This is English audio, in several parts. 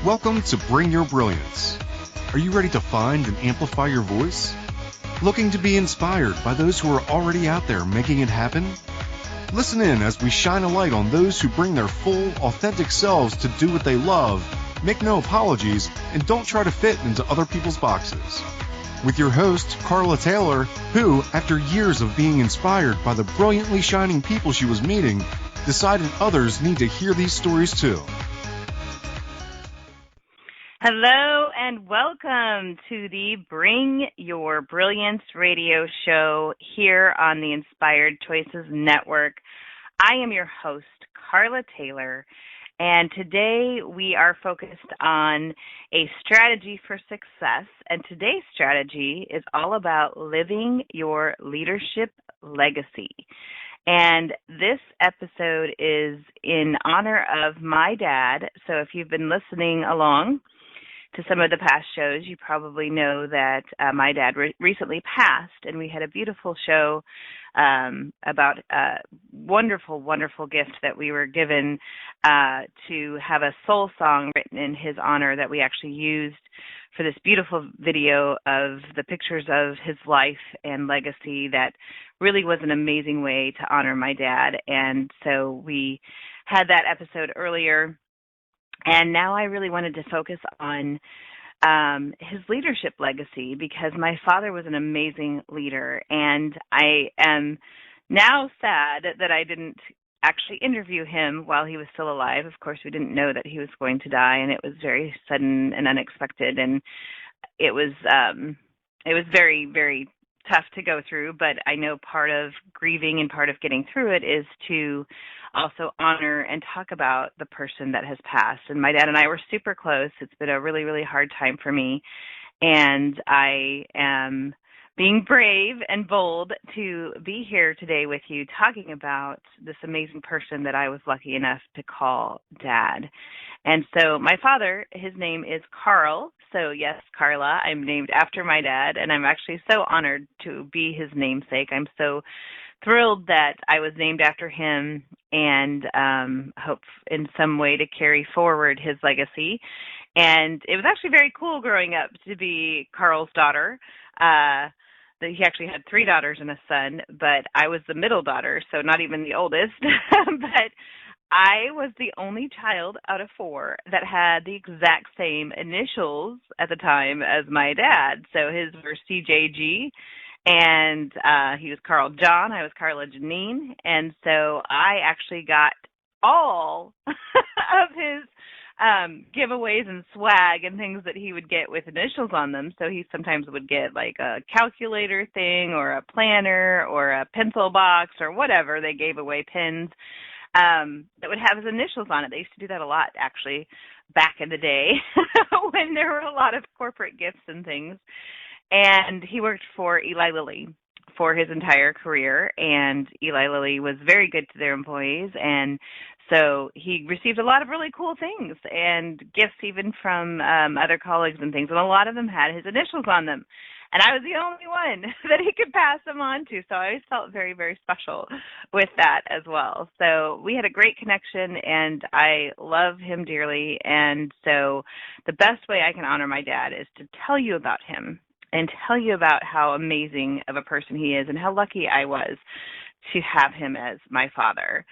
Welcome to Bring Your Brilliance. Are you ready to find and amplify your voice? Looking to be inspired by those who are already out there making it happen? Listen in as we shine a light on those who bring their full, authentic selves to do what they love, make no apologies, and don't try to fit into other people's boxes. With your host, Carla Taylor, who, after years of being inspired by the brilliantly shining people she was meeting, decided others need to hear these stories too. Hello and welcome to the Bring Your Brilliance radio show here on the Inspired Choices Network. I am your host, Carla Taylor, and today we are focused on a strategy for success, and today's strategy is all about living your leadership legacy. And this episode is in honor of my dad, so if you've been listening along to some of the past shows, you probably know that my dad recently passed, and we had a beautiful show about a wonderful, wonderful gift that we were given to have a soul song written in his honor that we actually used for this beautiful video of the pictures of his life and legacy that really was an amazing way to honor my dad. And so we had that episode earlier. And now I really wanted to focus on his leadership legacy because my father was an amazing leader. And I am now sad that I didn't actually interview him while he was still alive. Of course, we didn't know that he was going to die, and it was very sudden and unexpected. And it was very, very tough to go through. But I know part of grieving and part of getting through it is to also honor and talk about the person that has passed. And my dad and I were super close. It's been a really, really hard time for me. And I am being brave and bold to be here today with you talking about this amazing person that I was lucky enough to call Dad. And so my father, his name is Carl. So yes, Carla, I'm named after my dad, and I'm actually so honored to be his namesake. I'm so thrilled that I was named after him and hope in some way to carry forward his legacy. And it was actually very cool growing up to be Carl's daughter. He actually had 3 daughters and a son, but I was the middle daughter, so not even the oldest. But I was the only child out of 4 that had the exact same initials at the time as my dad. So his were CJG. And he was Carl John, I was Carla Janine, and so I actually got all of his giveaways and swag and things that he would get with initials on them. So he sometimes would get like a calculator thing or a planner or a pencil box or whatever. They gave away pens that would have his initials on it. They used to do that a lot, actually, back in the day when there were a lot of corporate gifts and things. And he worked for Eli Lilly for his entire career, and Eli Lilly was very good to their employees, and so he received a lot of really cool things and gifts even from other colleagues and things, and a lot of them had his initials on them. And I was the only one that he could pass them on to, so I always felt very, very special with that as well. So we had a great connection, and I love him dearly, and so the best way I can honor my dad is to tell you about him and tell you about how amazing of a person he is and how lucky I was to have him as my father.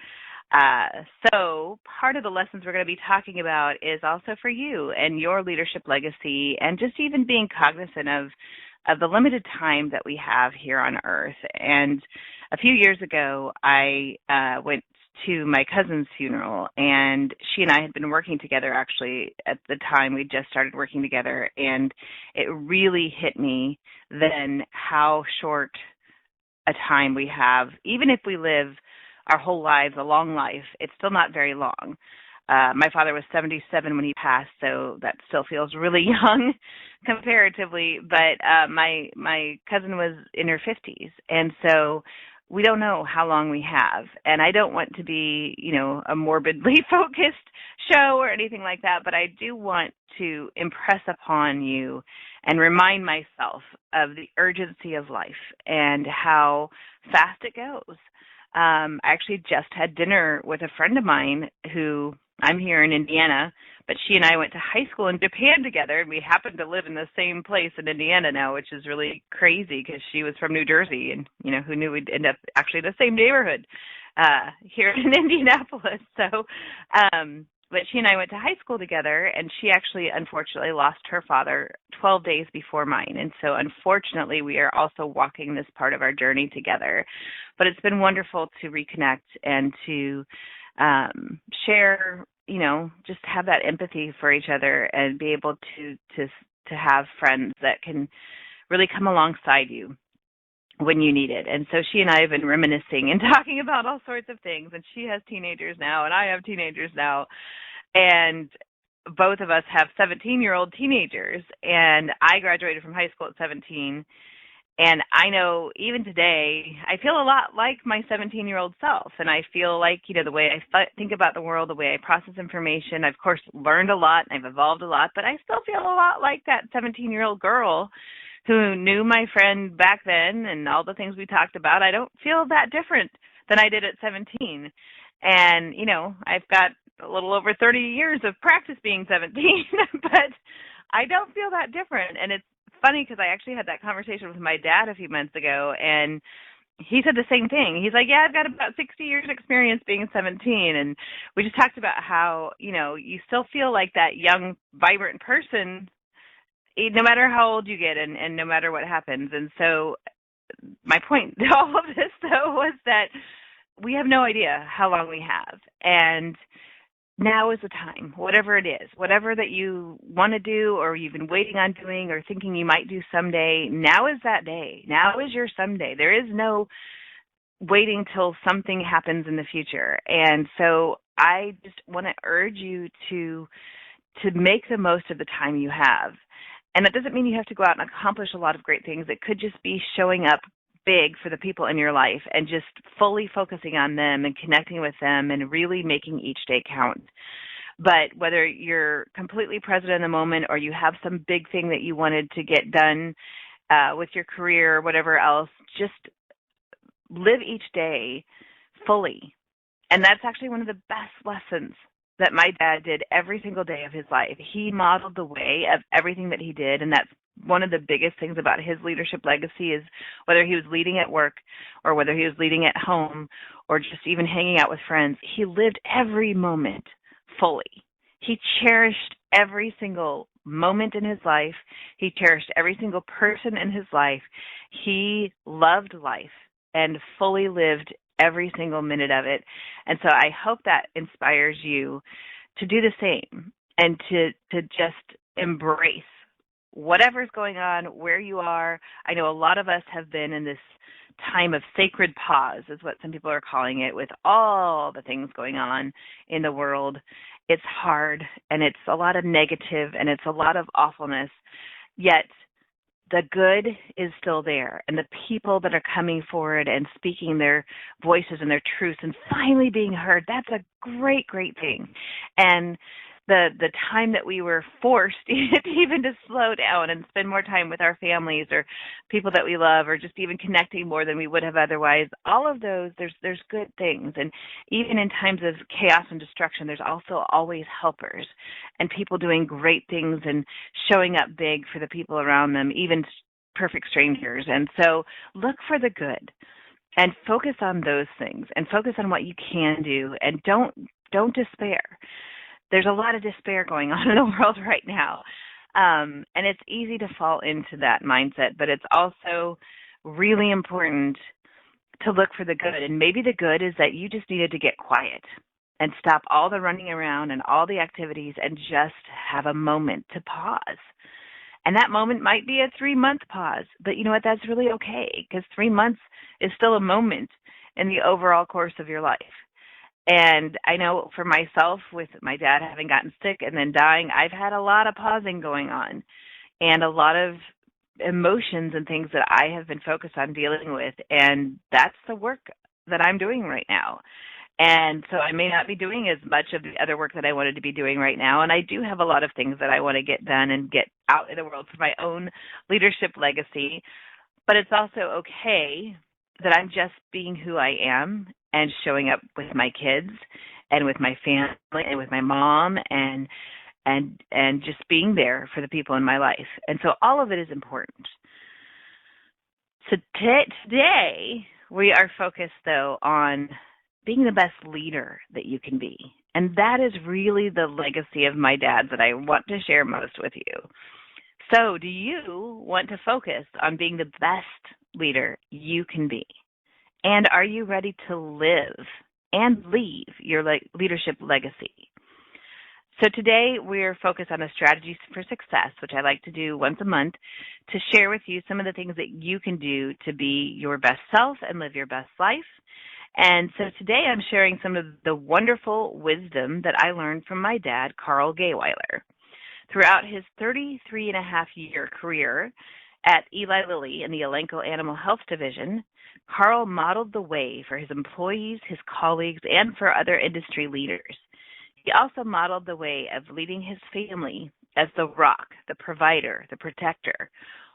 So part of the lessons we're going to be talking about is also for you and your leadership legacy and just even being cognizant of the limited time that we have here on earth. And a few years ago, I went to my cousin's funeral, and she and I had been working together actually at the time. We just started working together, and it really hit me then how short a time we have. Even if we live our whole lives, a long life, it's still not very long. My father was 77 when he passed, so that still feels really young comparatively, but my cousin was in her 50s, and so we don't know how long we have. And I don't want to be, a morbidly focused show or anything like that, but I do want to impress upon you and remind myself of the urgency of life and how fast it goes. I actually just had dinner with a friend of mine who, I'm here in Indiana, But she and I went to high school in Japan together, and we happened to live in the same place in Indiana now, which is really crazy because she was from New Jersey, and who knew we'd end up actually in the same neighborhood here in Indianapolis. So, but she and I went to high school together, and she actually unfortunately lost her father 12 days before mine. And so unfortunately, we are also walking this part of our journey together. But it's been wonderful to reconnect and to share, just have that empathy for each other and be able to have friends that can really come alongside you when you need it. And so she and I have been reminiscing and talking about all sorts of things. And she has teenagers now, and I have teenagers now. And both of us have 17-year-old teenagers. And I graduated from high school at 17. And I know even today, I feel a lot like my 17-year-old self. And I feel like, the way I think about the world, the way I process information, I've, of course, learned a lot and I've evolved a lot. But I still feel a lot like that 17-year-old girl who knew my friend back then and all the things we talked about. I don't feel that different than I did at 17. And, I've got a little over 30 years of practice being 17, but I don't feel that different. And it's funny because I actually had that conversation with my dad a few months ago, and he said the same thing. He's like, yeah, I've got about 60 years experience being 17. And we just talked about how, you still feel like that young, vibrant person no matter how old you get and no matter what happens. And so my point to all of this, though, was that we have no idea how long we have. And now is the time, whatever it is, whatever that you want to do or you've been waiting on doing or thinking you might do someday, now is that day. Now is your someday. There is no waiting till something happens in the future. And so I just want to urge you to make the most of the time you have. And that doesn't mean you have to go out and accomplish a lot of great things. It could just be showing up big for the people in your life and just fully focusing on them and connecting with them and really making each day count. But whether you're completely present in the moment or you have some big thing that you wanted to get done with your career or whatever else, just live each day fully. And that's actually one of the best lessons that my dad did every single day of his life. He modeled the way of everything that he did, and that's one of the biggest things about his leadership legacy is whether he was leading at work or whether he was leading at home or just even hanging out with friends, he lived every moment fully. He cherished every single moment in his life. He cherished every single person in his life. He loved life and fully lived every single minute of it. And so I hope that inspires you to do the same and to just embrace whatever's going on, where you are. I know a lot of us have been in this time of sacred pause, is what some people are calling it, with all the things going on in the world. It's hard, and it's a lot of negative, and it's a lot of awfulness, yet the good is still there, and the people that are coming forward and speaking their voices and their truths and finally being heard, that's a great, great thing. And the time that we were forced even to slow down and spend more time with our families or people that we love or just even connecting more than we would have otherwise, all of those, there's good things. And even in times of chaos and destruction, there's also always helpers and people doing great things and showing up big for the people around them, even perfect strangers. And so look for the good and focus on those things and focus on what you can do, and don't despair. There's a lot of despair going on in the world right now. And it's easy to fall into that mindset, but it's also really important to look for the good. And maybe the good is that you just needed to get quiet and stop all the running around and all the activities and just have a moment to pause. And that moment might be a 3-month pause, but you know what? That's really okay, because 3 months is still a moment in the overall course of your life. And I know for myself, with my dad having gotten sick and then dying, I've had a lot of pausing going on and a lot of emotions and things that I have been focused on dealing with. And that's the work that I'm doing right now. And so I may not be doing as much of the other work that I wanted to be doing right now. And I do have a lot of things that I want to get done and get out in the world for my own leadership legacy. But it's also okay that I'm just being who I am and showing up with my kids and with my family and with my mom and and just being there for the people in my life. And so all of it is important. So today we are focused, though, on being the best leader that you can be. And that is really the legacy of my dad that I want to share most with you. So do you want to focus on being the best leader you can be? And are you ready to live and leave your leadership legacy? So today we're focused on a strategy for success, which I like to do once a month, to share with you some of the things that you can do to be your best self and live your best life. And so today I'm sharing some of the wonderful wisdom that I learned from my dad, Carl Gahwiler. Throughout his 33-and-a-half-year career at Eli Lilly in the Elanco Animal Health division, Carl modeled the way for his employees, his colleagues, and for other industry leaders. He also modeled the way of leading his family as the rock, the provider, the protector,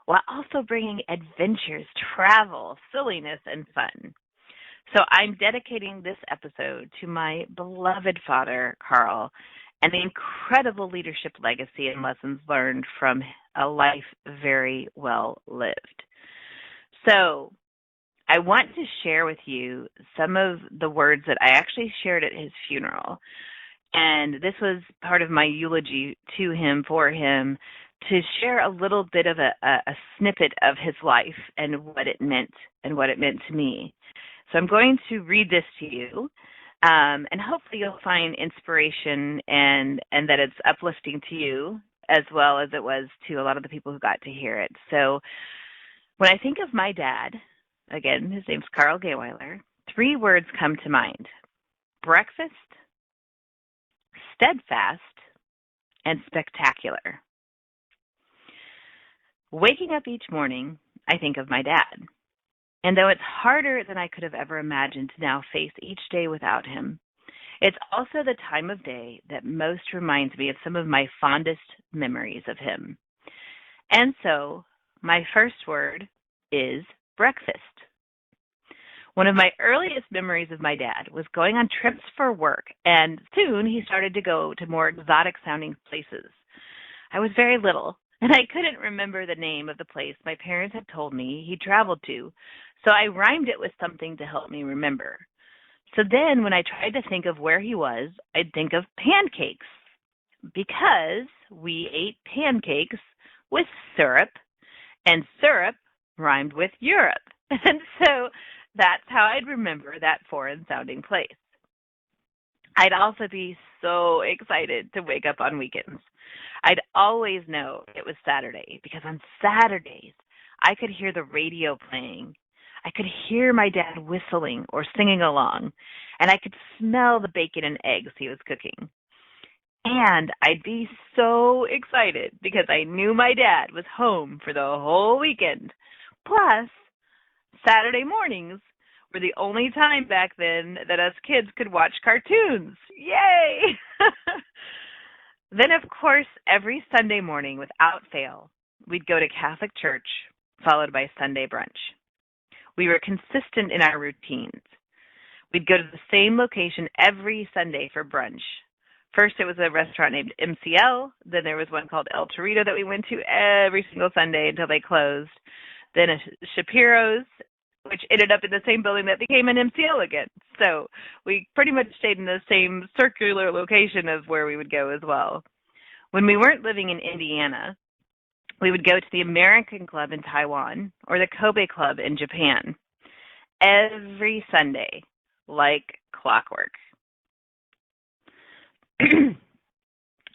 while also bringing adventures, travel, silliness, and fun. So I'm dedicating this episode to my beloved father, Carl, and the incredible leadership legacy and lessons learned from a life very well lived. So I want to share with you some of the words that I actually shared at his funeral. And this was part of my eulogy to him, for him, to share a little bit of a snippet of his life and what it meant to me. So I'm going to read this to you, and hopefully you'll find inspiration and that it's uplifting to you as well as it was to a lot of the people who got to hear it. So when I think of my dad, again, his name's Carl Gahwiler, 3 words come to mind: breakfast, steadfast, and spectacular. Waking up each morning, I think of my dad. And though it's harder than I could have ever imagined to now face each day without him, it's also the time of day that most reminds me of some of my fondest memories of him. And so my first word is breakfast. One of my earliest memories of my dad was going on trips for work, and soon he started to go to more exotic-sounding places. I was very little, and I couldn't remember the name of the place my parents had told me he traveled to, so I rhymed it with something to help me remember. So then when I tried to think of where he was, I'd think of pancakes, because we ate pancakes with syrup, and syrup rhymed with Europe. And so that's how I'd remember that foreign-sounding place. I'd also be so excited to wake up on weekends. I'd always know it was Saturday, because on Saturdays, I could hear the radio playing. I could hear my dad whistling or singing along, and I could smell the bacon and eggs he was cooking. And I'd be so excited because I knew my dad was home for the whole weekend. Plus, Saturday mornings were the only time back then that us kids could watch cartoons. Yay! Then, of course, every Sunday morning, without fail, we'd go to Catholic church, followed by Sunday brunch. We were consistent in our routines. We'd go to the same location every Sunday for brunch. First, it was a restaurant named MCL. Then there was one called El Torito that we went to every single Sunday until they closed. Then a Shapiro's, which ended up in the same building that became an MCL again. So we pretty much stayed in the same circular location of where we would go as well. When we weren't living in Indiana, we would go to the American Club in Taiwan or the Kobe Club in Japan every Sunday, like clockwork.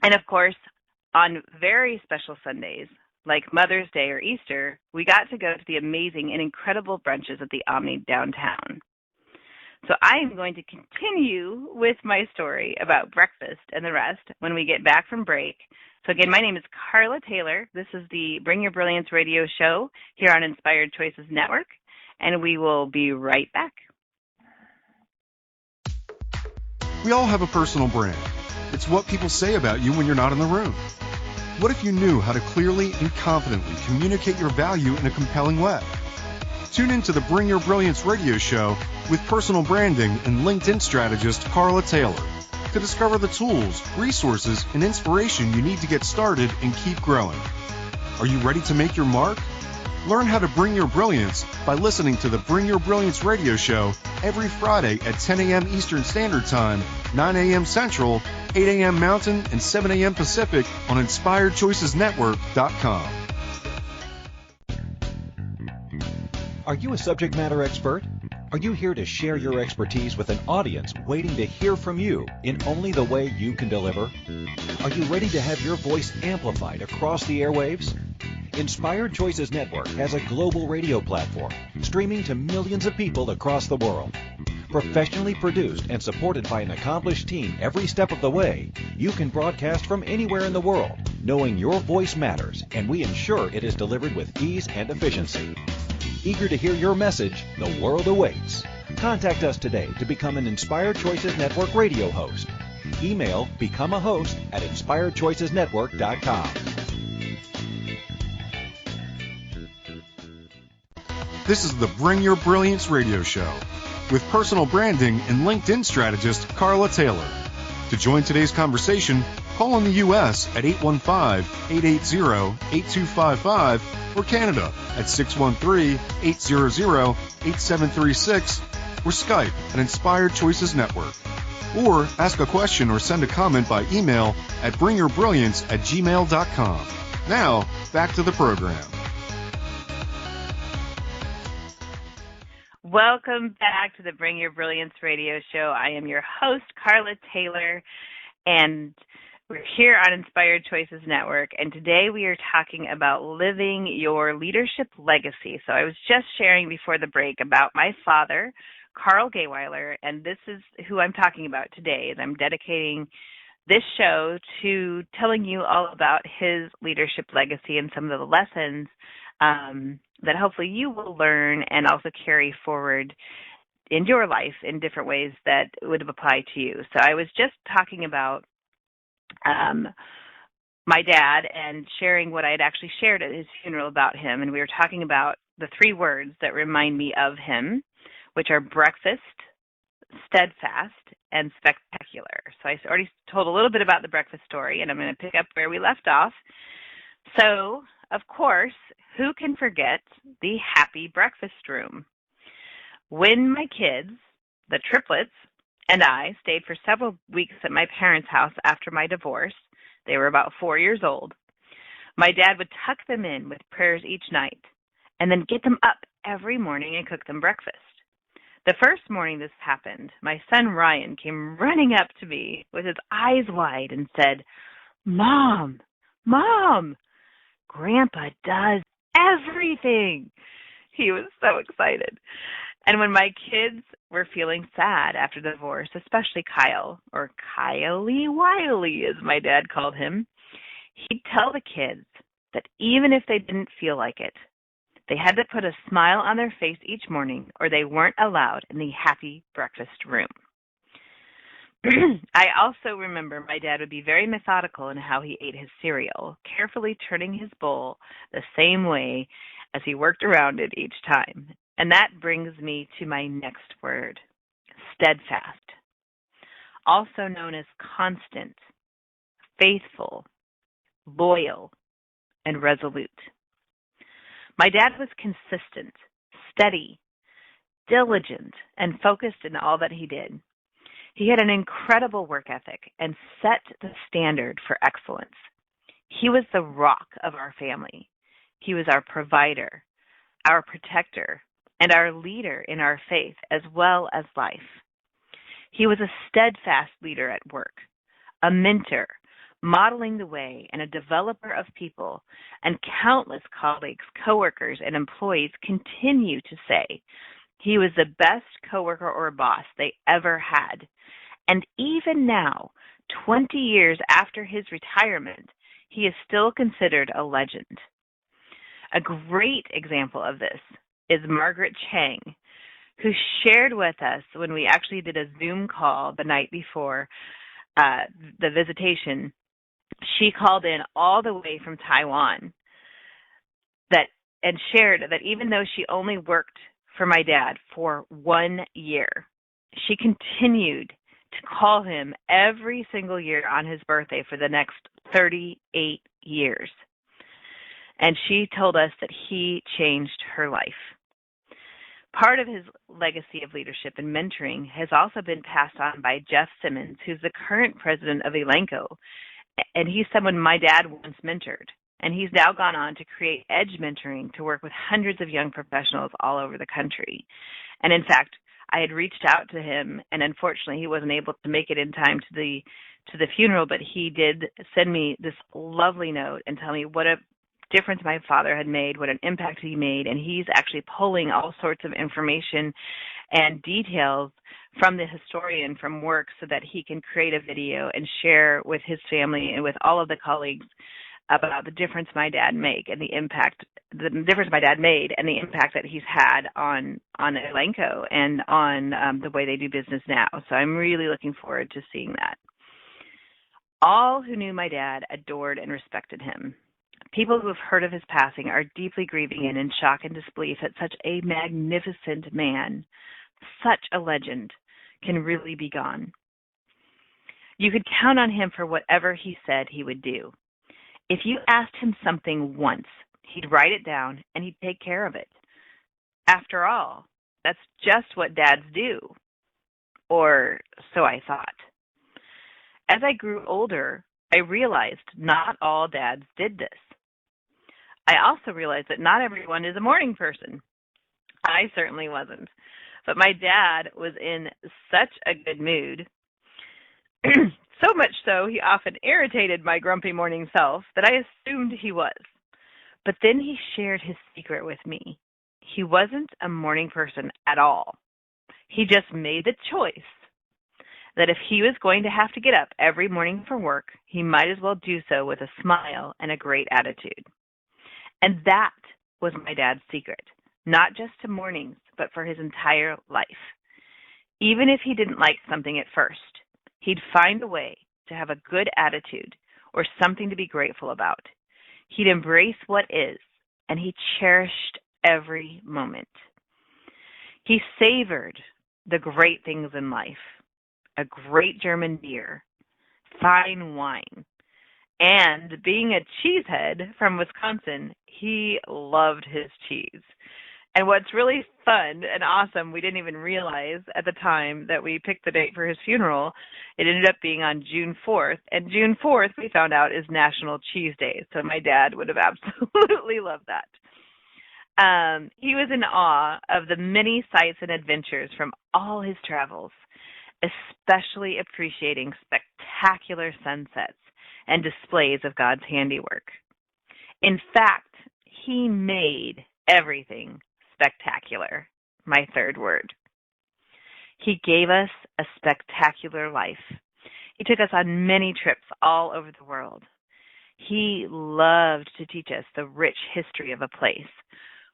And of course, on very special Sundays, like Mother's Day or Easter, we got to go to the amazing and incredible brunches at the Omni downtown. So I am going to continue with my story about breakfast and the rest when we get back from break. So again, my name is Carla Taylor. This is the Bring Your Brilliance radio show here on Inspired Choices Network, and we will be right back. We all have a personal brand. It's what people say about you when you're not in the room. What if you knew how to clearly and confidently communicate your value in a compelling way? Tune in to the Bring Your Brilliance radio show with personal branding and LinkedIn strategist Carla Taylor. to discover the tools, resources, and inspiration you need to get started and keep growing. Are you ready to make your mark? Learn how to bring your brilliance by listening to the Bring Your Brilliance radio show every Friday at 10 a.m. Eastern Standard Time, 9 a.m. Central, 8 a.m. Mountain, and 7 a.m. Pacific on InspiredChoicesNetwork.com. Are you a subject matter expert? Are you here to share your expertise with an audience waiting to hear from you in only the way you can deliver? Are you ready to have your voice amplified across the airwaves? Inspired Choices Network has a global radio platform streaming to millions of people across the world. Professionally produced and supported by an accomplished team every step of the way, you can broadcast from anywhere in the world, knowing your voice matters, and we ensure it is delivered with ease and efficiency. Eager to hear your message, the world awaits. Contact us today to become an Inspired Choices Network radio host. Email becomeahost@inspiredchoicesnetwork.com. This is the Bring Your Brilliance radio show with personal branding and LinkedIn strategist Carla Taylor. To join today's conversation, call in the U.S. at 815-880-8255 or Canada at 613-800-8736 or Skype at Inspired Choices Network. Or ask a question or send a comment by email at bringyourbrilliance@gmail.com. Now, back to the program. Welcome back to the Bring Your Brilliance radio show. I am your host, Carla Taylor, and we're here on Inspired Choices Network, and today we are talking about living your leadership legacy. So I was just sharing before the break about my father, Carl Gahwiler, and this is who I'm talking about today. Is I'm dedicating this show to telling you all about his leadership legacy and some of the lessons that hopefully you will learn and also carry forward in your life in different ways that would apply to you. So I was just talking about my dad and sharing what I had actually shared at his funeral about him, and we were talking about the three words that remind me of him, which are breakfast, steadfast, and spectacular. So I already told a little bit about the breakfast story, and I'm going to pick up where we left off. So, of course, who can forget the happy breakfast room? When my kids, the triplets, and I stayed for several weeks at my parents' house after my divorce, they were about 4 years old, my dad would tuck them in with prayers each night and then get them up every morning and cook them breakfast. The first morning this happened, my son Ryan came running up to me with his eyes wide and said, "Mom, Mom, Grandpa does everything." He was so excited. And when my kids were feeling sad after the divorce, especially Kyle, or Kylie Wiley as my dad called him, he'd tell the kids that even if they didn't feel like it, they had to put a smile on their face each morning or they weren't allowed in the happy breakfast room. I also remember my dad would be very methodical in how he ate his cereal, carefully turning his bowl the same way as he worked around it each time. And that brings me to my next word, steadfast, also known as constant, faithful, loyal, and resolute. My dad was consistent, steady, diligent, and focused in all that he did. He had an incredible work ethic and set the standard for excellence. He was the rock of our family. He was our provider, our protector, and our leader in our faith as well as life. He was a steadfast leader at work, a mentor, modeling the way, and a developer of people, and countless colleagues, coworkers, and employees continue to say he was the best coworker or boss they ever had. And even now, 20 years after his retirement, he is still considered a legend. A great example of this is Margaret Chang, who shared with us when we actually did a Zoom call the night before the visitation. She called in all the way from Taiwan and shared that even though she only worked for my dad for 1 year, she continued to call him every single year on his birthday for the next 38 years. And she told us that he changed her life. Part of his legacy of leadership and mentoring has also been passed on by Jeff Simmons, who's the current president of Elanco. And he's someone my dad once mentored. And he's now gone on to create Edge Mentoring to work with hundreds of young professionals all over the country. And in fact, I had reached out to him, and unfortunately he wasn't able to make it in time to the funeral, but he did send me this lovely note and tell me what a difference my father had made, what an impact he made, and he's actually pulling all sorts of information and details from the historian from work so that he can create a video and share with his family and with all of the colleagues about the difference my dad made and the impact that he's had on Elanco and on the way they do business now. So I'm really looking forward to seeing that. All who knew my dad adored and respected him. People who have heard of his passing are deeply grieving and in shock and disbelief that such a magnificent man, such a legend, can really be gone. You could count on him for whatever he said he would do. If you asked him something once, he'd write it down and he'd take care of it. After all, that's just what dads do. Or so I thought. As I grew older, I realized not all dads did this. I also realized that not everyone is a morning person. I certainly wasn't. But my dad was in such a good mood, so much so he often irritated my grumpy morning self that I assumed he was. But then he shared his secret with me. He wasn't a morning person at all. He just made the choice that if he was going to have to get up every morning for work, he might as well do so with a smile and a great attitude. And that was my dad's secret, not just to mornings, but for his entire life. Even if he didn't like something at first, he'd find a way to have a good attitude or something to be grateful about. He'd embrace what is, and he cherished every moment. He savored the great things in life, a great German beer, fine wine, and being a cheesehead from Wisconsin, he loved his cheese. And what's really fun and awesome, we didn't even realize at the time that we picked the date for his funeral, it ended up being on June 4th. And June 4th, we found out, is National Cheese Day. So my dad would have absolutely loved that. He was in awe of the many sights and adventures from all his travels, especially appreciating spectacular sunsets and displays of God's handiwork. In fact, he made everything spectacular, my third word. He gave us a spectacular life. He took us on many trips all over the world. He loved to teach us the rich history of a place,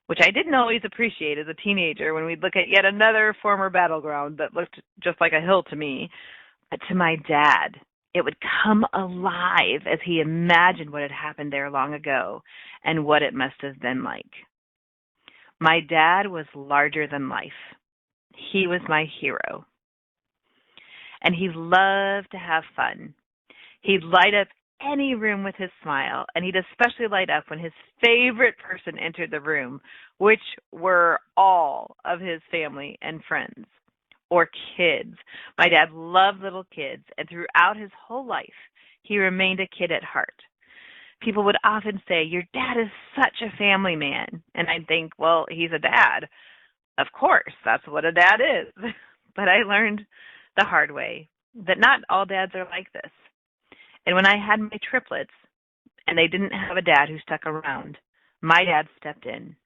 which I didn't always appreciate as a teenager when we'd look at yet another former battleground that looked just like a hill to me. But to my dad, it would come alive as he imagined what had happened there long ago and what it must have been like. My dad was larger than life. He was my hero. And he loved to have fun. He'd light up any room with his smile, and he'd especially light up when his favorite person entered the room, which were all of his family and friends. Or kids. My dad loved little kids, and throughout his whole life, he remained a kid at heart. People would often say, "Your dad is such a family man." And I'd think, well, he's a dad. Of course, that's what a dad is. But I learned the hard way that not all dads are like this. And when I had my triplets, and they didn't have a dad who stuck around, my dad stepped in.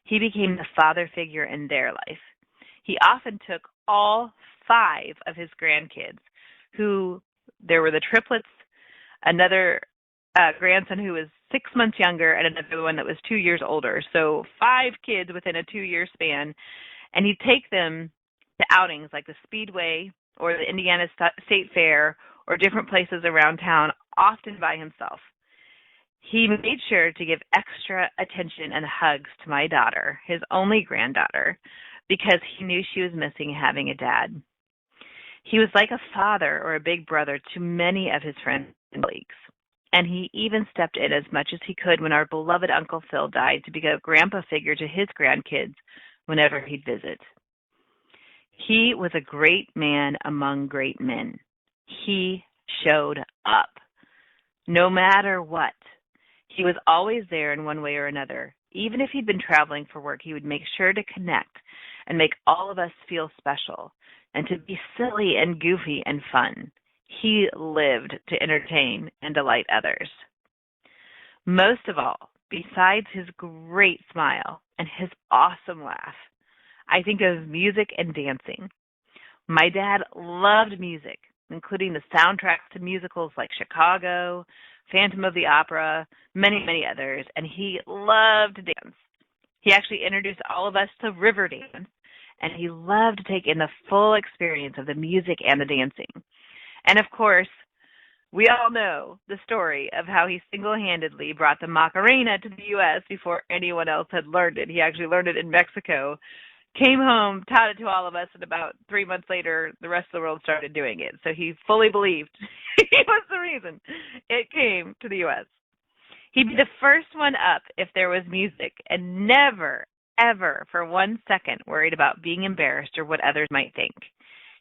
He became the father figure in their life. He often took all 5 of his grandkids, who there were the triplets, another grandson who was 6 months younger, and another one that was 2 years older. So 5 kids within a 2-year span. And he'd take them to outings like the Speedway or the Indiana State Fair or different places around town, often by himself. He made sure to give extra attention and hugs to my daughter, his only granddaughter, because he knew she was missing having a dad. He was like a father or a big brother to many of his friends and colleagues. And he even stepped in as much as he could when our beloved Uncle Phil died to be a grandpa figure to his grandkids whenever he'd visit. He was a great man among great men. He showed up, no matter what. He was always there in one way or another. Even if he'd been traveling for work, he would make sure to connect and make all of us feel special and to be silly and goofy and fun. He lived to entertain and delight others. Most of all, besides his great smile and his awesome laugh, I think of music and dancing. My dad loved music, including the soundtracks to musicals like Chicago, Phantom of the Opera, many, many others, and he loved to dance. He actually introduced all of us to river dance, and he loved to take in the full experience of the music and the dancing. And of course, we all know the story of how he single-handedly brought the Macarena to the U.S. before anyone else had learned it. He actually learned it in Mexico, came home, taught it to all of us, and about 3 months later, the rest of the world started doing it. So he fully believed he was the reason it came to the U.S. He'd be the first one up if there was music and never, ever for 1 second worried about being embarrassed or what others might think.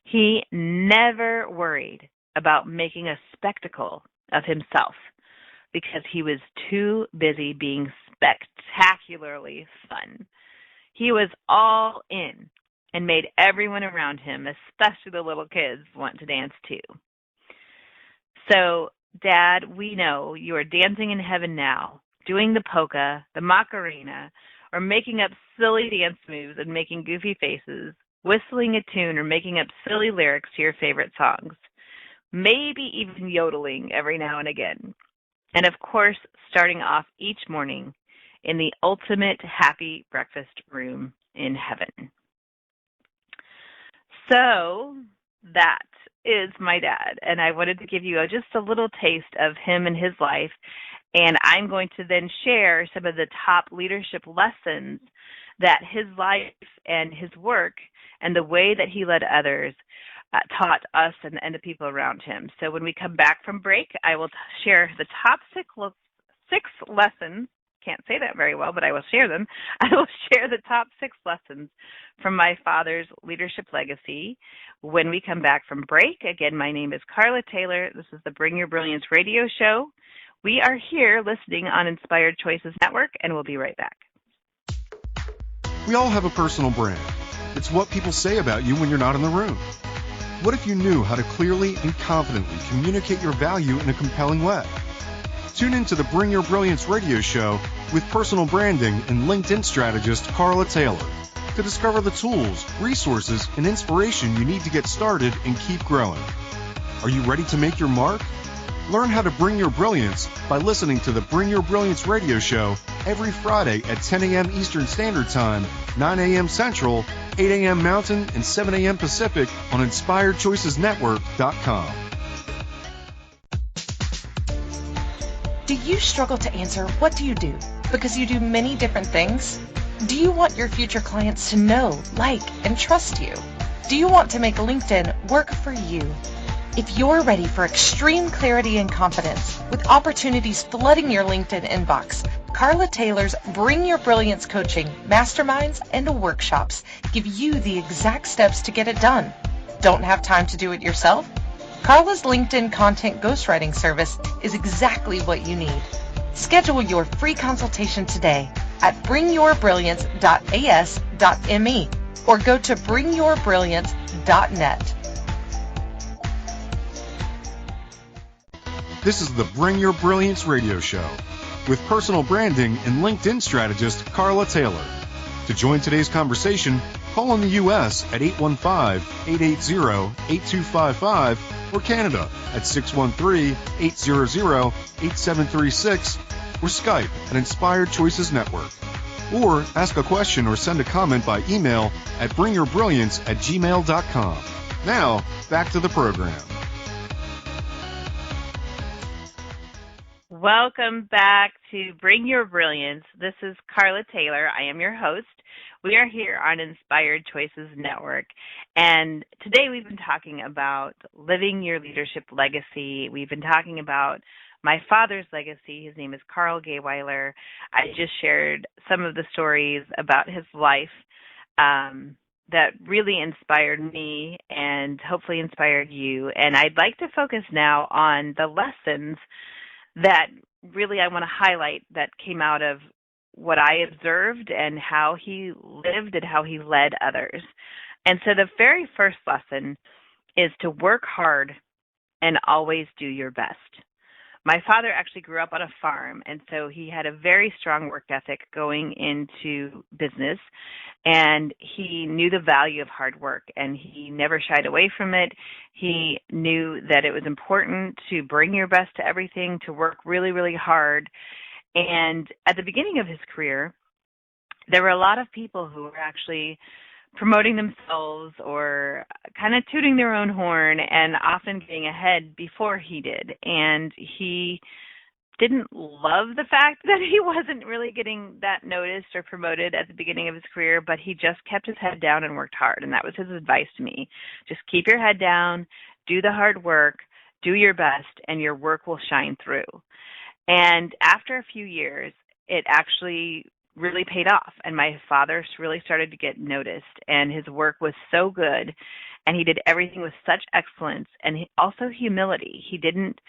He never worried about making a spectacle of himself because he was too busy being spectacularly fun. He was all in and made everyone around him, especially the little kids, want to dance too. So, Dad, we know you are dancing in heaven now, doing the polka, the Macarena, or making up silly dance moves and making goofy faces, whistling a tune or making up silly lyrics to your favorite songs, maybe even yodeling every now and again. And of course, starting off each morning in the ultimate happy breakfast room in heaven. So that is my dad, and I wanted to give you just a little taste of him and his life, and I'm going to then share some of the top leadership lessons that his life and his work and the way that he led others taught us and the people around him. So when we come back from break, I will share the top six lessons. Can't say that very well, but I will share them. I will share the top 6 lessons from my father's leadership legacy when we come back from break. Again, my name is Carla Taylor. This is the Bring Your Brilliance radio show. We are here listening on Inspired Choices Network, and we'll be right back. We all have a personal brand. It's what people say about you when you're not in the room. What if you knew how to clearly and confidently communicate your value in a compelling way? Tune in to the Bring Your Brilliance radio show with personal branding and LinkedIn strategist Carla Taylor to discover the tools, resources, and inspiration you need to get started and keep growing. Are you ready to make your mark? Learn how to bring your brilliance by listening to the Bring Your Brilliance radio show every Friday at 10 a.m. Eastern Standard Time, 9 a.m. Central, 8 a.m. Mountain, and 7 a.m. Pacific on InspiredChoicesNetwork.com. Do you struggle to answer what do you do? Because you do many different things? Do you want your future clients to know, like, and trust you? Do you want to make LinkedIn work for you? If you're ready for extreme clarity and confidence, with opportunities flooding your LinkedIn inbox, Carla Taylor's Bring Your Brilliance coaching, masterminds, and workshops give you the exact steps to get it done. Don't have time to do it yourself? Carla's LinkedIn content ghostwriting service is exactly what you need. Schedule your free consultation today at bringyourbrilliance.as.me or go to bringyourbrilliance.net. This is the Bring Your Brilliance radio show with personal branding and LinkedIn strategist Carla Taylor. To join today's conversation, call in the U.S. at 815-880-8255 or Canada at 613-800-8736 or Skype at Inspired Choices Network. Or ask a question or send a comment by email at bringyourbrilliance@gmail.com. Now, back to the program. Welcome back to Bring Your Brilliance. This is Carla Taylor. I am your host. We are here on Inspired Choices Network, and today we've been talking about living your leadership legacy. We've been talking about my father's legacy. His name is Gahwiler. I just shared some of the stories about his life that really inspired me and hopefully inspired you. And I'd like to focus now on the lessons that really I want to highlight that came out of what I observed and how he lived and how he led others. And so the very first lesson is to work hard and always do your best. My father actually grew up on a farm, and so he had a very strong work ethic going into business, and he knew the value of hard work, and he never shied away from it. He knew that it was important to bring your best to everything, to work really, really hard. And at the beginning of his career, there were a lot of people who were actually promoting themselves or kind of tooting their own horn and often getting ahead before he did. And he didn't love the fact that he wasn't really getting that noticed or promoted at the beginning of his career, but he just kept his head down and worked hard. And that was his advice to me. Just keep your head down, do the hard work, do your best, and your work will shine through. And after a few years, it actually really paid off, and my father really started to get noticed, and his work was so good, and he did everything with such excellence and also humility. He didn't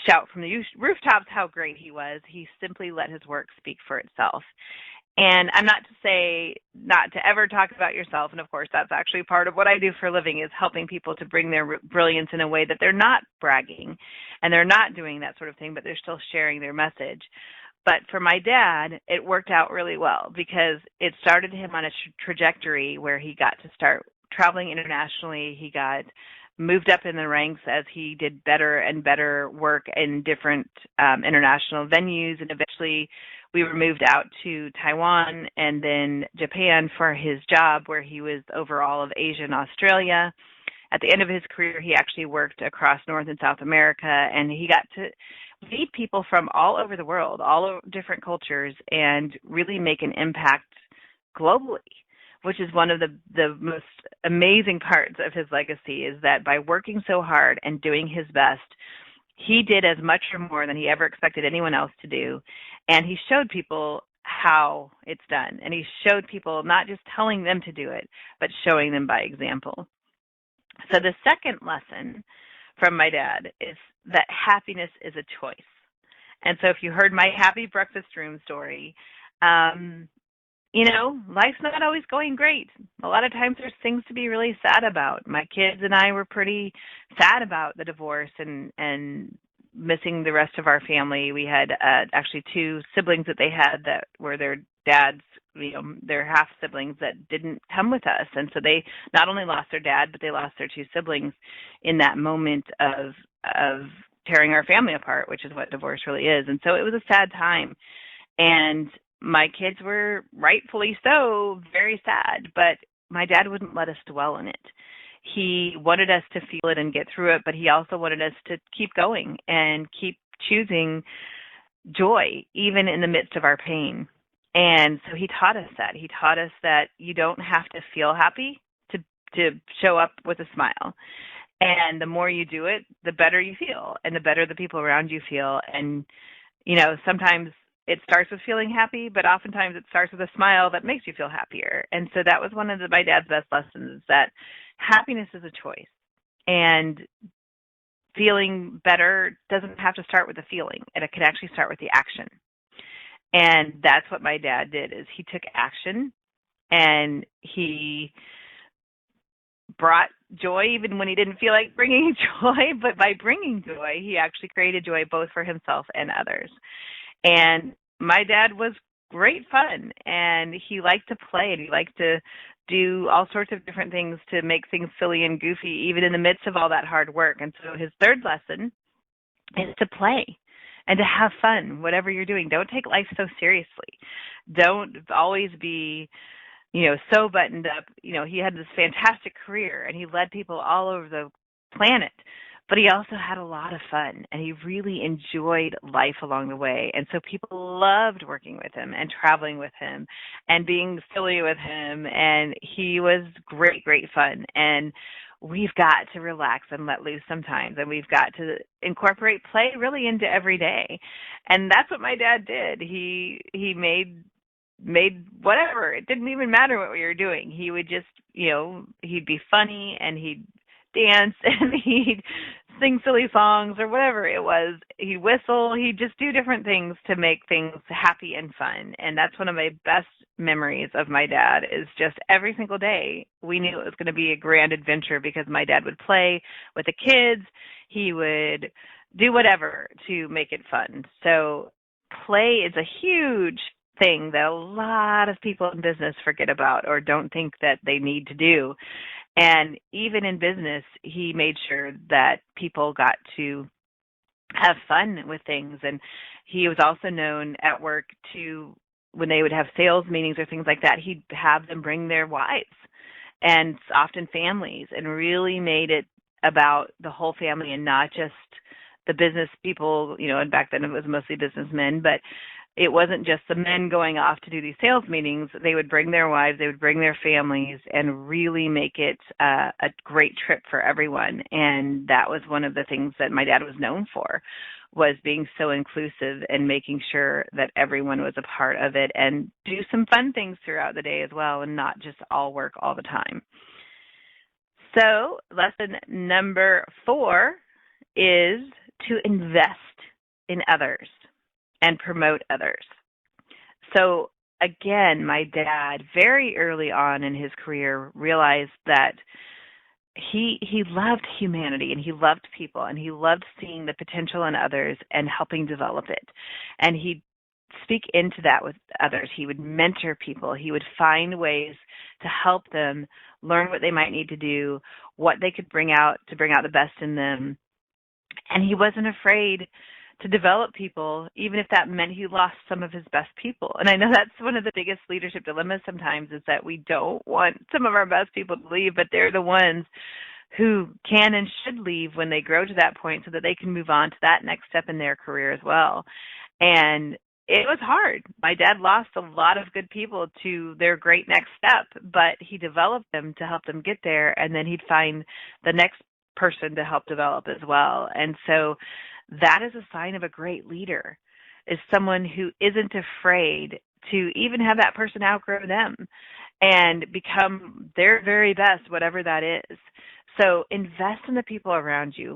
shout from the rooftops how great he was. He simply let his work speak for itself. And I'm not to say not to ever talk about yourself, and of course that's actually part of what I do for a living, is helping people to bring their brilliance in a way that they're not bragging and they're not doing that sort of thing, but they're still sharing their message. But for my dad, it worked out really well because it started him on a trajectory where he got to start traveling internationally. He got moved up in the ranks as he did better and better work in different international venues. And eventually we were moved out to Taiwan and then Japan for his job, where he was over all of Asia and Australia. At the end of his career, he actually worked across North and South America, and he got to meet people from all over the world, all different cultures, and really make an impact globally, which is one of the most amazing parts of his legacy, is that by working so hard and doing his best, he did as much or more than he ever expected anyone else to do. And he showed people how it's done. And he showed people not just telling them to do it, but showing them by example. So the second lesson from my dad is that happiness is a choice. And so if you heard my happy breakfast room story, life's not always going great. A lot of times there's things to be really sad about. My kids and I were pretty sad about the divorce and missing the rest of our family. We had actually two siblings that they had that were their dads, their half siblings that didn't come with us. And so they not only lost their dad, but they lost their two siblings in that moment of tearing our family apart, which is what divorce really is. And so it was a sad time. And my kids were rightfully so very sad, but my dad wouldn't let us dwell on it. He wanted us to feel it and get through it, but he also wanted us to keep going and keep choosing joy, even in the midst of our pain. And so he taught us that. He taught us that you don't have to feel happy to show up with a smile. And the more you do it, the better you feel, and the better the people around you feel. And, sometimes it starts with feeling happy, but oftentimes it starts with a smile that makes you feel happier. And so that was one of my dad's best lessons, is that happiness is a choice. And feeling better doesn't have to start with a feeling. It can actually start with the action. And that's what my dad did, is he took action, and he brought joy even when he didn't feel like bringing joy. But by bringing joy, he actually created joy both for himself and others. And my dad was great fun, and he liked to play, and he liked to do all sorts of different things to make things silly and goofy, even in the midst of all that hard work. And so his third lesson is to play and to have fun, whatever you're doing. Don't take life so seriously. Don't always be, so buttoned up. He had this fantastic career, and he led people all over the planet. but he also had a lot of fun, and he really enjoyed life along the way. And so people loved working with him and traveling with him and being silly with him, and he was great, great fun. And we've got to relax and let loose sometimes, and we've got to incorporate play really into every day. And that's what my dad did. He made whatever. It didn't even matter what we were doing. He would just, he'd be funny, and he'd dance, and he'd sing silly songs or whatever it was. He'd whistle. He'd just do different things to make things happy and fun. And that's one of my best memories of my dad, is just every single day we knew it was going to be a grand adventure, because my dad would play with the kids. He would do whatever to make it fun. So play is a huge thing that a lot of people in business forget about or don't think that they need to do. And even in business, he made sure that people got to have fun with things. And he was also known at work to, when they would have sales meetings or things like that, he'd have them bring their wives and often families, and really made it about the whole family and not just the business people, and back then it was mostly businessmen, but it wasn't just the men going off to do these sales meetings. They would bring their wives, they would bring their families, and really make it a great trip for everyone. And that was one of the things that my dad was known for, was being so inclusive and making sure that everyone was a part of it, and do some fun things throughout the day as well, and not just all work all the time. So lesson number 4 is to invest in others and promote others. So again, my dad, very early on in his career, realized that he loved humanity, and he loved people, and he loved seeing the potential in others and helping develop it. And he'd speak into that with others. He would mentor people. He would find ways to help them learn what they might need to do, what they could bring out to bring out the best in them. And he wasn't afraid to develop people, even if that meant he lost some of his best people. And I know that's one of the biggest leadership dilemmas sometimes, is that we don't want some of our best people to leave, but they're the ones who can and should leave when they grow to that point, so that they can move on to that next step in their career as well. And it was hard. My dad lost a lot of good people to their great next step, but he developed them to help them get there, and then he'd find the next person to help develop as well. And so that is a sign of a great leader, is someone who isn't afraid to even have that person outgrow them and become their very best, whatever that is. So invest in the people around you.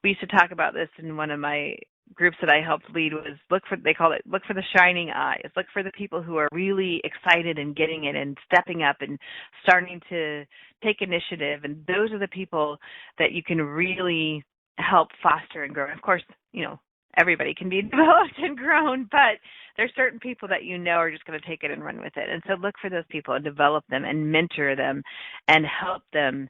We used to talk about this in one of my groups that I helped lead, was look for the shining eyes. Look for the people who are really excited and getting it and stepping up and starting to take initiative. And those are the people that you can really help foster and grow. And of course, everybody can be developed and grown, but there's certain people that are just going to take it and run with it. And so look for those people and develop them and mentor them and help them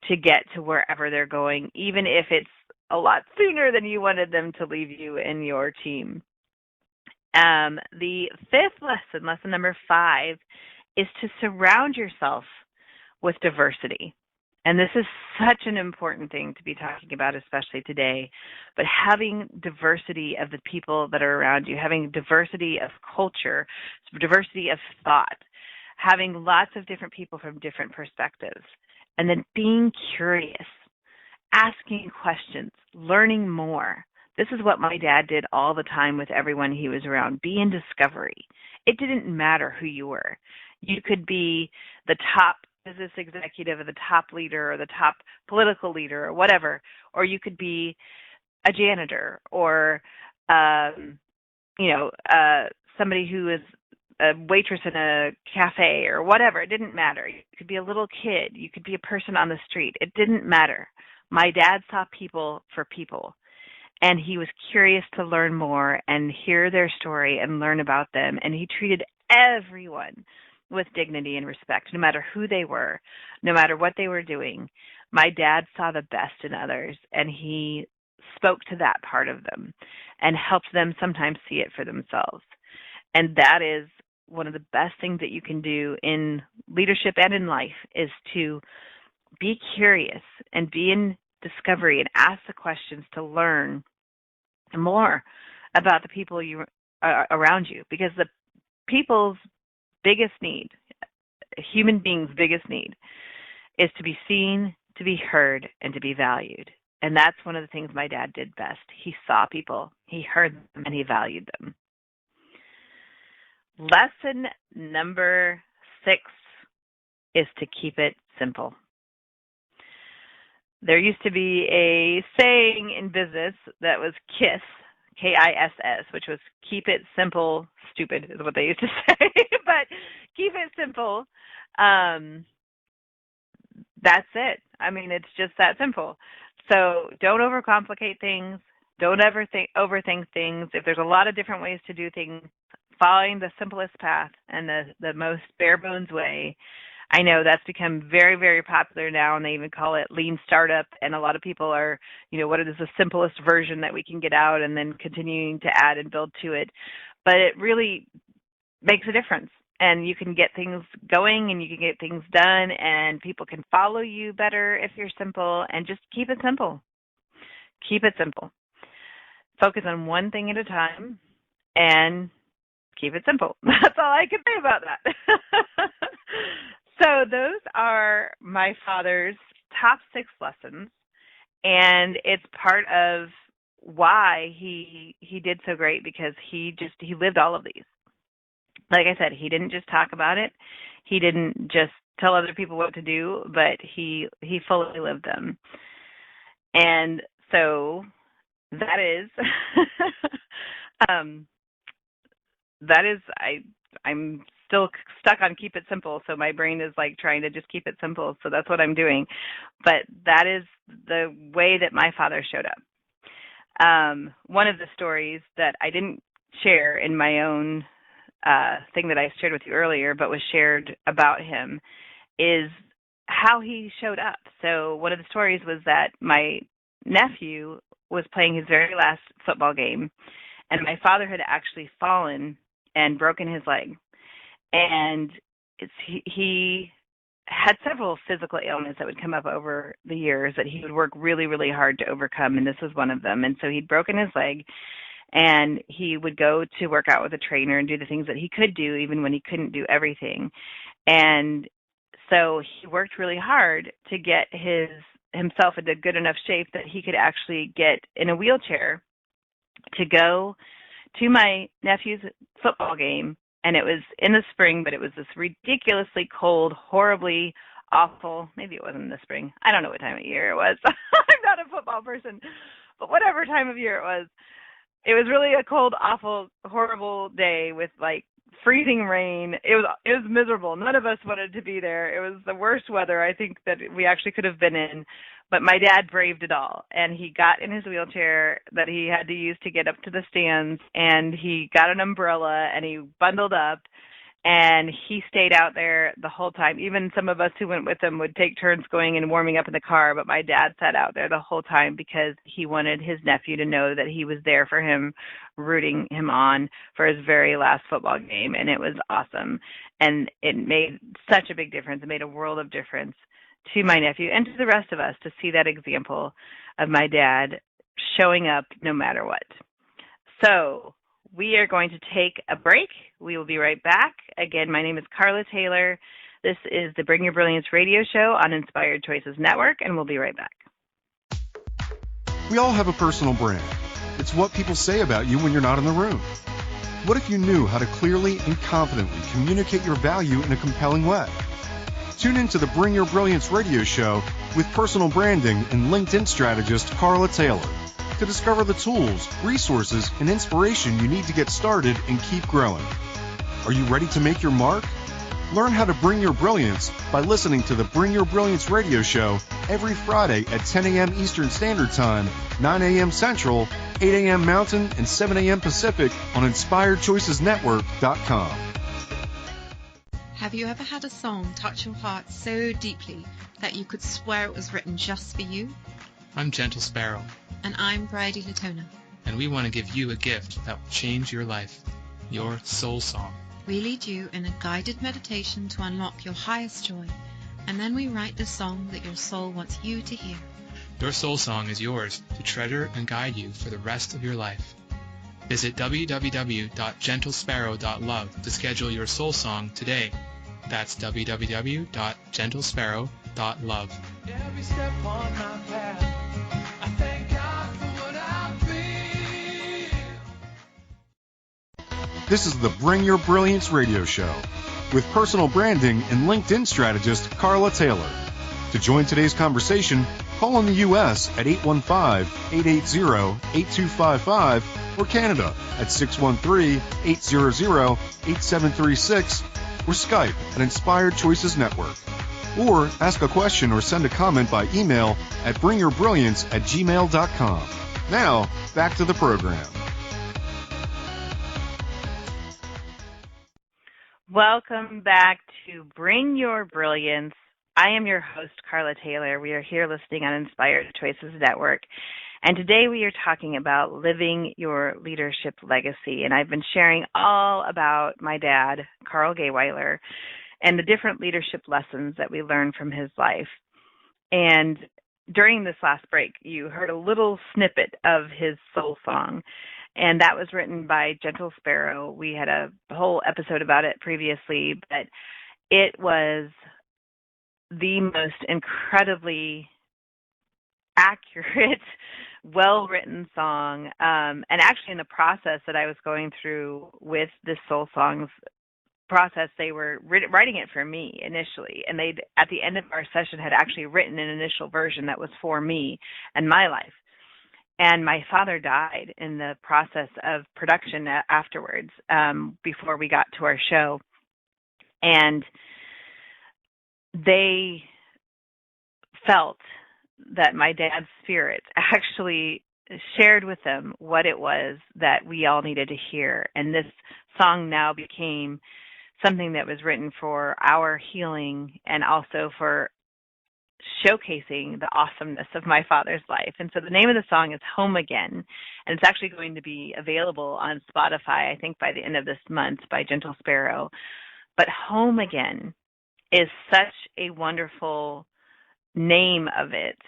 to get to wherever they're going, even if it's a lot sooner than you wanted them to leave you and your team. The 5th lesson number 5, is to surround yourself with diversity. And this is such an important thing to be talking about, especially today. But having diversity of the people that are around you, having diversity of culture, diversity of thought, having lots of different people from different perspectives, and then being curious, asking questions, learning more. This is what my dad did all the time with everyone he was around. Be in discovery. It didn't matter who you were. You could be the top business executive or the top leader or the top political leader or whatever, or you could be a janitor or, somebody who is a waitress in a cafe or whatever. It didn't matter. You could be a little kid. You could be a person on the street. It didn't matter. My dad saw people for people, and he was curious to learn more and hear their story and learn about them. And he treated everyone with dignity and respect, no matter who they were, no matter what they were doing. My dad saw the best in others, and he spoke to that part of them and helped them sometimes see it for themselves. And that is one of the best things that you can do in leadership and in life, is to be curious and be in discovery and ask the questions to learn more about the people you around you, because the people's biggest need, a human being's biggest need, is to be seen, to be heard, and to be valued. And that's one of the things my dad did best. He saw people, he heard them, and he valued them. Lesson number 6 is to keep it simple. There used to be a saying in business that was KISS, K-I-S-S, which was keep it simple, stupid is what they used to say, but keep it simple. That's it. I mean, it's just that simple. So don't overcomplicate things. Don't ever overthink things. If there's a lot of different ways to do things, following the simplest path and the most bare bones way. I know that's become very, very popular now, and they even call it lean startup. And a lot of people are, what is the simplest version that we can get out, and then continuing to add and build to it. But it really makes a difference, and you can get things going, and you can get things done, and people can follow you better if you're simple. And just keep it simple. Keep it simple. Focus on one thing at a time, and keep it simple. That's all I can say about that. So those are my father's top 6 lessons, and it's part of why he did so great, because he lived all of these. Like I said, he didn't just talk about it. He didn't just tell other people what to do, but he fully lived them. And so that is I'm still stuck on keep it simple, so my brain is like trying to just keep it simple, so that's what I'm doing. But that is the way that my father showed up. One of the stories that I didn't share in my own thing that I shared with you earlier, but was shared about him, is how he showed up. So one of the stories was that my nephew was playing his very last football game, and my father had actually fallen and broken his leg. And he had several physical ailments that would come up over the years that he would work really, really hard to overcome, and this was one of them. And so he'd broken his leg, and he would go to work out with a trainer and do the things that he could do even when he couldn't do everything. And so he worked really hard to get himself into good enough shape that he could actually get in a wheelchair to go to my nephew's football game. And it was in the spring, but it was this ridiculously cold, horribly awful, maybe it wasn't in the spring. I don't know what time of year it was. I'm not a football person, but whatever time of year it was really a cold, awful, horrible day with like freezing rain. It was miserable. None of us wanted to be there. It was the worst weather I think that we actually could have been in. But my dad braved it all, and he got in his wheelchair that he had to use to get up to the stands, and he got an umbrella, and he bundled up, and he stayed out there the whole time. Even some of us who went with him would take turns going and warming up in the car, but my dad sat out there the whole time because he wanted his nephew to know that he was there for him, rooting him on for his very last football game, and it was awesome. And it made such a big difference. It made a world of difference to my nephew and to the rest of us to see that example of my dad showing up no matter what. So we are going to take a break. We will be right back. Again, my name is Carla Taylor. This is the Bring Your Brilliance radio show on Inspired Choices Network, and we'll be right back. We all have a personal brand. It's what people say about you when you're not in the room. What if you knew how to clearly and confidently communicate your value in a compelling way? Tune in to the Bring Your Brilliance radio show with personal branding and LinkedIn strategist Carla Taylor to discover the tools, resources, and inspiration you need to get started and keep growing. Are you ready to make your mark? Learn how to bring your brilliance by listening to the Bring Your Brilliance radio show every Friday at 10 a.m. Eastern Standard Time, 9 a.m. Central, 8 a.m. Mountain, and 7 a.m. Pacific on InspiredChoicesNetwork.com. Have you ever had a song touch your heart so deeply that you could swear it was written just for you? I'm Gentle Sparrow. And I'm Bridie Latona. And we want to give you a gift that will change your life, your soul song. We lead you in a guided meditation to unlock your highest joy, and then we write the song that your soul wants you to hear. Your soul song is yours to treasure and guide you for the rest of your life. Visit www.gentlesparrow.love to schedule your soul song today. That's www.gentlesparrow.love. Every step on my path, I thank God for what I feel. This is the Bring Your Brilliance radio show with personal branding and LinkedIn strategist Carla Taylor. To join today's conversation, call in the U.S. at 815-880-8255 or Canada at 613-800-8736 or Skype at Inspired Choices Network. Or ask a question or send a comment by email at bringyourbrilliance@gmail.com. Now, back to the program. Welcome back to Bring Your Brilliance. I am your host, Carla Taylor. We are here listening on Inspired Choices Network. And today we are talking about living your leadership legacy. And I've been sharing all about my dad, Carl Gahwiler, and the different leadership lessons that we learned from his life. And during this last break, you heard a little snippet of his soul song. And that was written by Gentle Sparrow. We had a whole episode about it previously, but it was the most incredibly accurate, well-written song. And actually in the process that I was going through with this soul songs process, they were writing it for me initially. And they, at the end of our session, had actually written an initial version that was for me and my life. And my father died in the process of production afterwards, before we got to our show. And they felt that my dad's spirit actually shared with them what it was that we all needed to hear. And this song now became something that was written for our healing and also for showcasing the awesomeness of my father's life. And so the name of the song is Home Again, and it's actually going to be available on Spotify, I think, by the end of this month by Gentle Sparrow. But Home Again is such a wonderful name of it,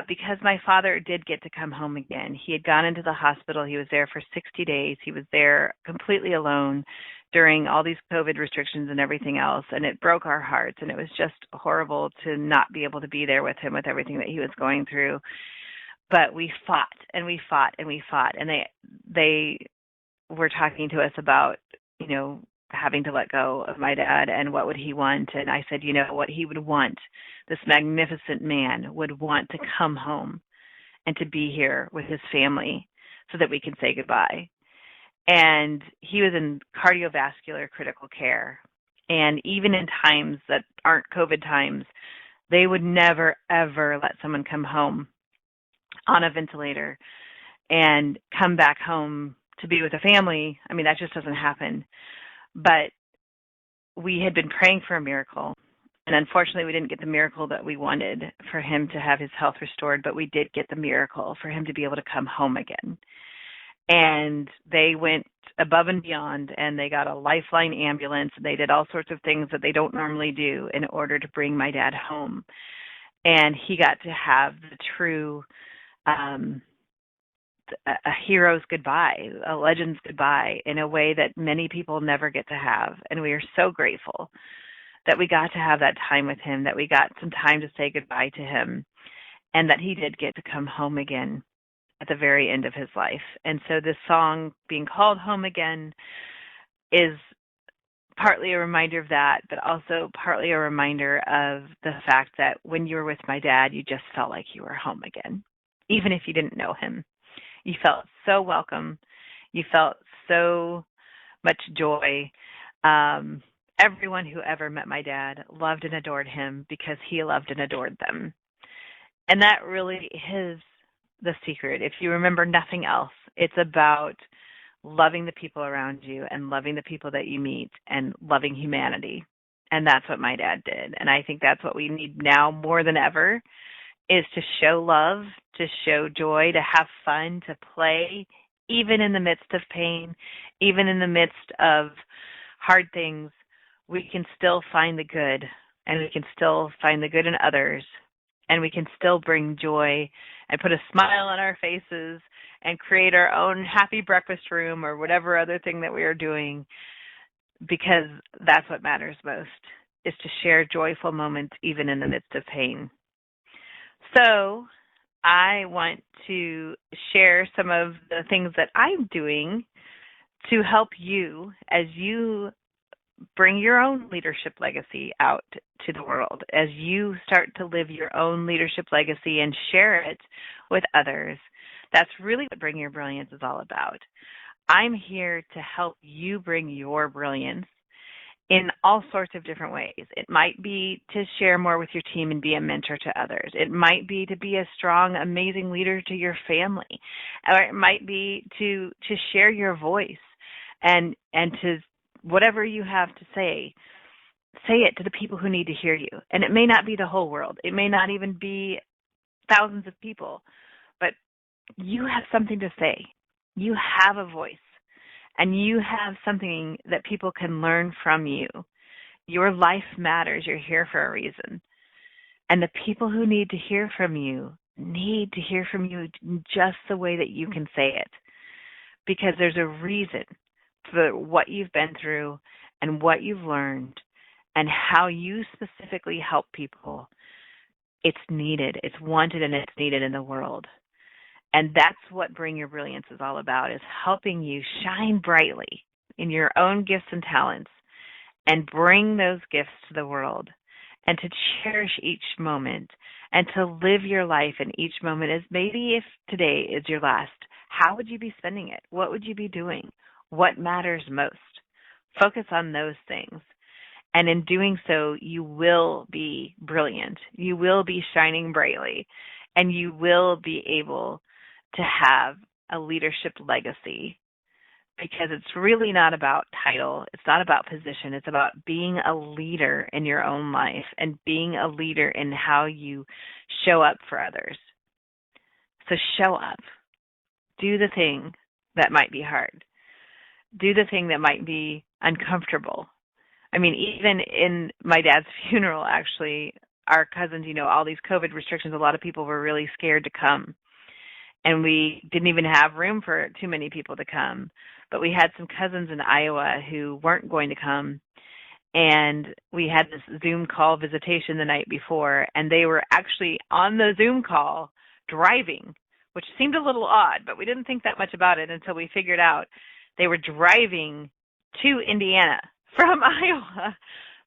because my father did get to come home again. He had gone into the hospital. He was there for 60 days. He was there completely alone during all these COVID restrictions and everything else, and it broke our hearts, and it was just horrible to not be able to be there with him with everything that he was going through. But we fought, and we fought, and we fought, and they were talking to us about, having to let go of my dad and what would he want. And I said, what he would want, this magnificent man would want to come home and to be here with his family so that we can say goodbye. And he was in cardiovascular critical care. And even in times that aren't COVID times, they would never, ever let someone come home on a ventilator and come back home to be with a family. I mean, that just doesn't happen. But we had been praying for a miracle, and unfortunately we didn't get the miracle that we wanted for him to have his health restored, but we did get the miracle for him to be able to come home again. And they went above and beyond, and they got a Lifeline ambulance, and they did all sorts of things that they don't normally do in order to bring my dad home. And he got to have the true a hero's goodbye, a legend's goodbye, in a way that many people never get to have. And we are so grateful that we got to have that time with him, that we got some time to say goodbye to him, and that he did get to come home again at the very end of his life. And so this song being called Home Again is partly a reminder of that, but also partly a reminder of the fact that when you were with my dad, you just felt like you were home again, even if you didn't know him. You felt so welcome. You felt so much joy. Everyone who ever met my dad loved and adored him because he loved and adored them. And that really is the secret. If you remember nothing else, it's about loving the people around you and loving the people that you meet and loving humanity. And that's what my dad did. And I think that's what we need now more than ever, is to show love, to show joy, to have fun, to play, even in the midst of pain, even in the midst of hard things. We can still find the good, and we can still find the good in others and we can still bring joy and put a smile on our faces and create our own happy breakfast room or whatever other thing that we are doing, because that's what matters most, is to share joyful moments even in the midst of pain. So I want to share some of the things that I'm doing to help you as you bring your own leadership legacy out to the world, as you start to live your own leadership legacy and share it with others. That's really what Bring Your Brilliance is all about. I'm here to help you bring your brilliance in all sorts of different ways. It might be to share more with your team and be a mentor to others. It might be to be a strong, amazing leader to your family. Or it might be to share your voice and to whatever you have to say it to the people who need to hear you. And it may not be the whole world. It may not even be thousands of people, but you have something to say. You have a voice, and you have something that people can learn from you. Your life matters. You're here for a reason. And the people who need to hear from you need to hear from you just the way that you can say it, because there's a reason for what you've been through and what you've learned and how you specifically help people. It's needed, it's wanted, and it's needed in the world. And that's what Bring Your Brilliance is all about, is helping you shine brightly in your own gifts and talents and bring those gifts to the world, and to cherish each moment and to live your life in each moment as maybe if today is your last. How would you be spending it? What would you be doing? What matters most? Focus on those things. And in doing so, you will be brilliant. You will be shining brightly, and you will be able to have a leadership legacy, because it's really not about title. It's not about position. It's about being a leader in your own life and being a leader in how you show up for others. So show up. Do the thing that might be hard. Do the thing that might be uncomfortable. I mean, even in my dad's funeral, actually, our cousins, all these COVID restrictions, a lot of people were really scared to come. And we didn't even have room for too many people to come. But we had some cousins in Iowa who weren't going to come. And we had this Zoom call visitation the night before, and they were actually on the Zoom call driving, which seemed a little odd, but we didn't think that much about it until we figured out they were driving to Indiana from Iowa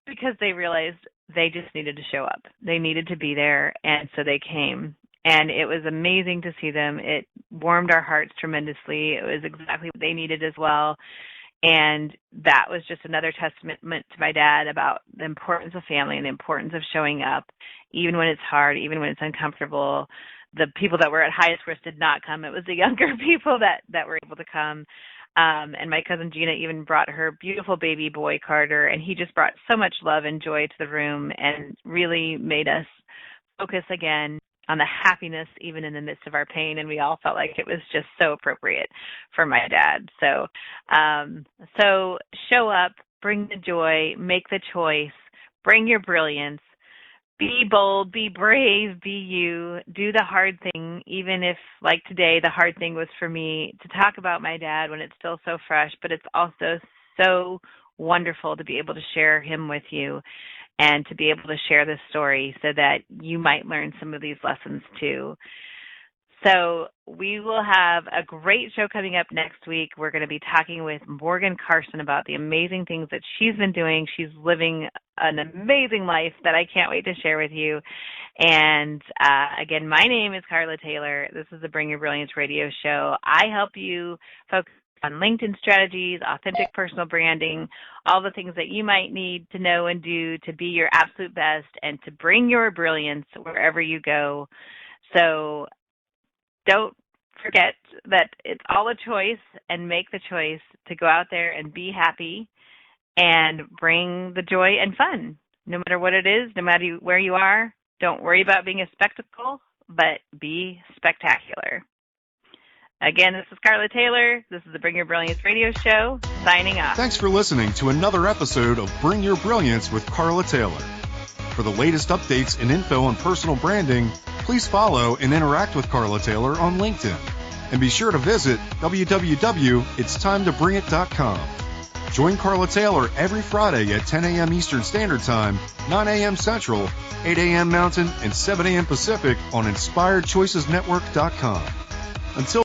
because they realized they just needed to show up. They needed to be there, and so they came. And it was amazing to see them. It warmed our hearts tremendously. It was exactly what they needed as well. And that was just another testament to my dad about the importance of family and the importance of showing up, even when it's hard, even when it's uncomfortable. The people that were at highest risk did not come. It was the younger people that were able to come. And my cousin Gina even brought her beautiful baby boy, Carter, and he just brought so much love and joy to the room and really made us focus again on the happiness even in the midst of our pain, and we all felt like it was just so appropriate for my dad. So show up, bring the joy, make the choice, bring your brilliance, be bold, be brave, be you, do the hard thing, even if, like today, the hard thing was for me to talk about my dad when it's still so fresh, but it's also so wonderful to be able to share him with you and to be able to share this story so that you might learn some of these lessons too. So we will have a great show coming up next week. We're going to be talking with Morgan Carson about the amazing things that she's been doing. She's living an amazing life that I can't wait to share with you. And again, my name is Carla Taylor. This is the Bring Your Brilliance radio show. I help you focus on LinkedIn strategies, authentic personal branding, all the things that you might need to know and do to be your absolute best and to bring your brilliance wherever you go. So don't forget that it's all a choice, and make the choice to go out there and be happy and bring the joy and fun, no matter what it is, no matter where you are. Don't worry about being a spectacle, but be spectacular. Again, this is Carla Taylor. This is the Bring Your Brilliance radio show, signing off. Thanks for listening to another episode of Bring Your Brilliance with Carla Taylor. For the latest updates and info on personal branding, please follow and interact with Carla Taylor on LinkedIn. And be sure to visit www.itstimetoBringIt.com. Join Carla Taylor every Friday at 10 a.m. Eastern Standard Time, 9 a.m. Central, 8 a.m. Mountain, and 7 a.m. Pacific on InspiredChoicesNetwork.com. Until